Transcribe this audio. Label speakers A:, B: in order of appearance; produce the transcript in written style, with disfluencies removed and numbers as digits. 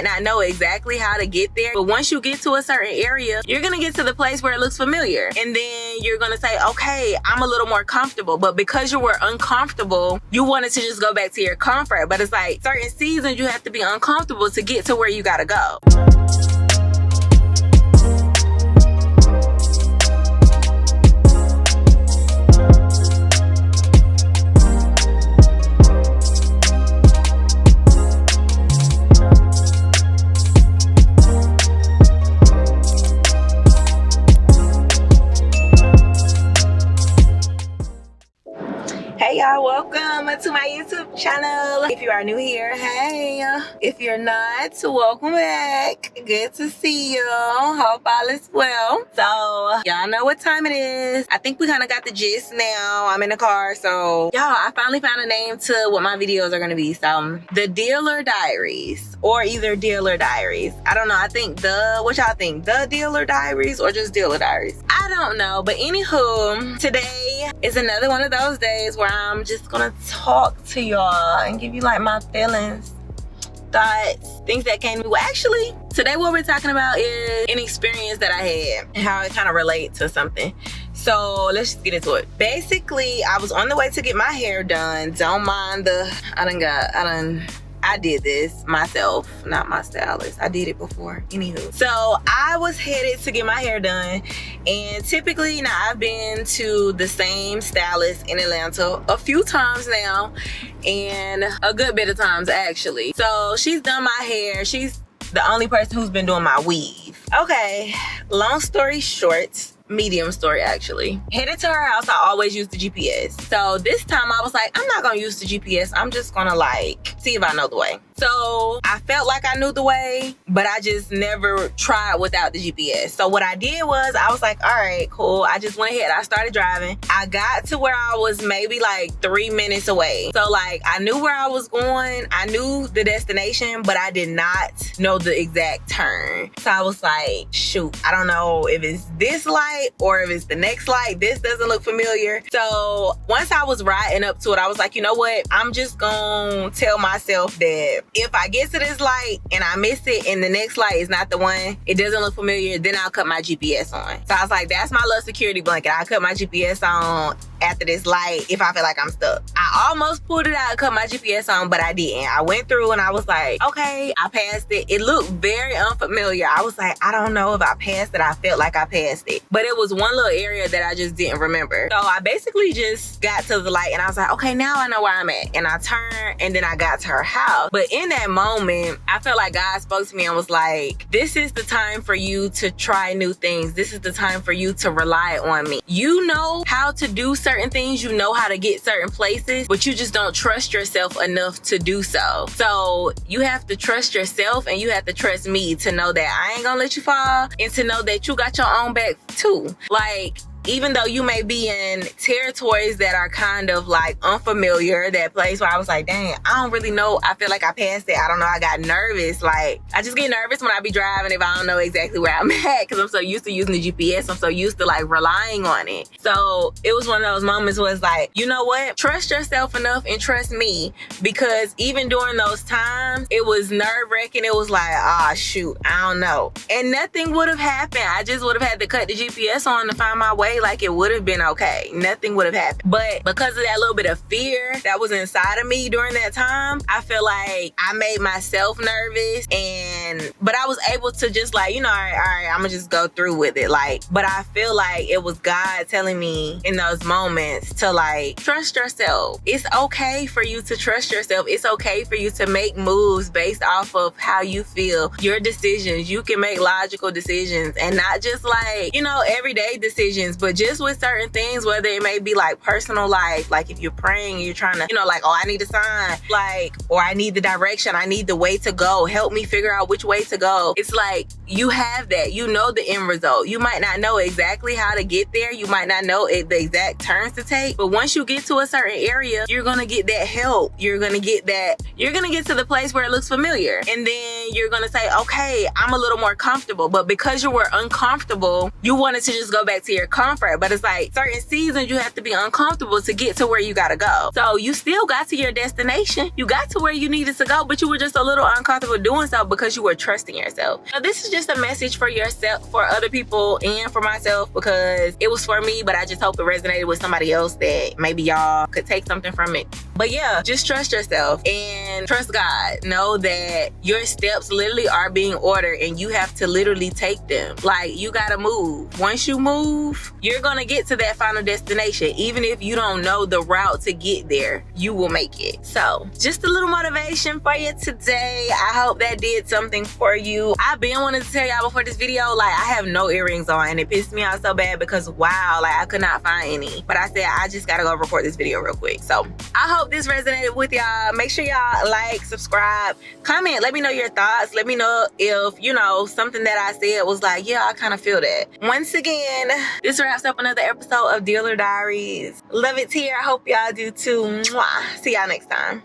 A: might not know exactly how to get there, but once you get to a certain area, you're gonna get to the place where it looks familiar. And then you're gonna say, okay, I'm a little more comfortable. But because you were uncomfortable, you wanted to just go back to your comfort. But it's like certain seasons you have to be uncomfortable to get to where you gotta go. Hey y'all, welcome to my YouTube channel. If you are new here, hey. If you're not, welcome back. Good to see you. Hope all is well. So y'all know what time it is. I think we kind of got the gist now. I'm in the car, so y'all, I finally found a name to what my videos are gonna be. So the Dealer Diaries, or either Dealer Diaries. I don't know. I think what y'all think? The Dealer Diaries or just Dealer Diaries? I don't know. But anywho, today is another one of those days where I'm just gonna talk to y'all and give you like my feelings, thoughts, things that came to me. Well, actually, today what we're talking about is an experience that I had and how it kind of relates to something. So let's just get into it. Basically, I was on the way to get my hair done. Don't mind I did this myself, not my stylist. I did it before. Anywho, so I was headed to get my hair done, and typically now I've been to the same stylist in Atlanta a few times now, and a good bit of times actually. So she's done my hair. She's the only person who's been doing my weave. Okay, long story short, medium story actually. Headed to her house, I always use the GPS. So this time I was like, I'm not gonna use the GPS. I'm just gonna like see if I know the way. So I felt like I knew the way, but I just never tried without the GPS. So what I did was I was like, all right, cool. I just went ahead. I started driving. I got to where I was maybe like 3 minutes away. So like I knew where I was going. I knew the destination, but I did not know the exact turn. So I was like, shoot, I don't know if it's this light or if it's the next light. This doesn't look familiar. So once I was riding up to it, I was like, you know what? I'm just gonna tell myself that if I get to this light and I miss it and the next light is not the one, it doesn't look familiar, then I'll cut my GPS on. So I was like, that's my little security blanket. I'll cut my GPS on after this light if I feel like I'm stuck. I almost pulled it out and cut my GPS on, but I didn't. I went through and I was like, okay, I passed it. It looked very unfamiliar. I was like, I don't know if I passed it. I felt like I passed it. But it was one little area that I just didn't remember. So I basically just got to the light and I was like, okay, now I know where I'm at. And I turned and then I got to her house. But in that moment, I felt like God spoke to me and was like, this is the time for you to try new things. This is the time for you to rely on me. You know how to do certain things, you know how to get certain places, but you just don't trust yourself enough to do so. So you have to trust yourself and you have to trust me to know that I ain't gonna let you fall and to know that you got your own back too. Like, even though you may be in territories that are kind of like unfamiliar, that place where I was like, dang, I don't really know. I feel like I passed it. I don't know. I got nervous. Like, I just get nervous when I be driving if I don't know exactly where I'm at, because I'm so used to using the GPS. I'm so used to like relying on it. So it was one of those moments where it's like, you know what? Trust yourself enough and trust me, because even during those times, it was nerve-wracking. It was like, ah, shoot, I don't know. And nothing would have happened. I just would have had to cut the GPS on to find my way. Like, it would have been okay. Nothing would have happened. But because of that little bit of fear that was inside of me during that time, I feel like I made myself nervous, but I was able to just like, you know, all right, I'm gonna just go through with it. Like, but I feel like it was God telling me in those moments to like, trust yourself. It's okay for you to trust yourself. It's okay for you to make moves based off of how you feel. Your decisions, you can make logical decisions and not just like, you know, everyday decisions, but just with certain things, whether it may be like personal life, like if you're praying, you're trying to, you know, like, oh, I need a sign, like, or I need the direction, I need the way to go, help me figure out which way to go. It's like, you have that, you know the end result. You might not know exactly how to get there, you might not know the exact turns to take, but once you get to a certain area, you're gonna get that help. You're gonna get to the place where it looks familiar, and then you're gonna say, okay, I'm a little more comfortable. But because you were uncomfortable, you wanted to just go back to your comfort. But it's like certain seasons you have to be uncomfortable to get to where you gotta go. So you still got to your destination, you got to where you needed to go, but you were just a little uncomfortable doing so because you are trusting yourself. Now, this is just a message for yourself, for other people, and for myself, because it was for me, but I just hope it resonated with somebody else that maybe y'all could take something from it. But yeah, just trust yourself and trust God. Know that your steps literally are being ordered and you have to literally take them. Like, you gotta move. Once you move, you're gonna get to that final destination. Even if you don't know the route to get there, you will make it. So just a little motivation for you today. I hope that did something for you. I've been wanting to tell y'all before this video, like, I have no earrings on and it pissed me off so bad because wow, like, I could not find any. But I said, I just gotta go record this video real quick. So I hope this resonated with y'all. Make sure y'all like, subscribe, comment, let me know your thoughts. Let me know if, you know, something that I said was like, yeah, I kind of feel that. Once again, this wraps up another episode of Diaries. Love it here. I hope y'all do too. Mwah. See y'all next time.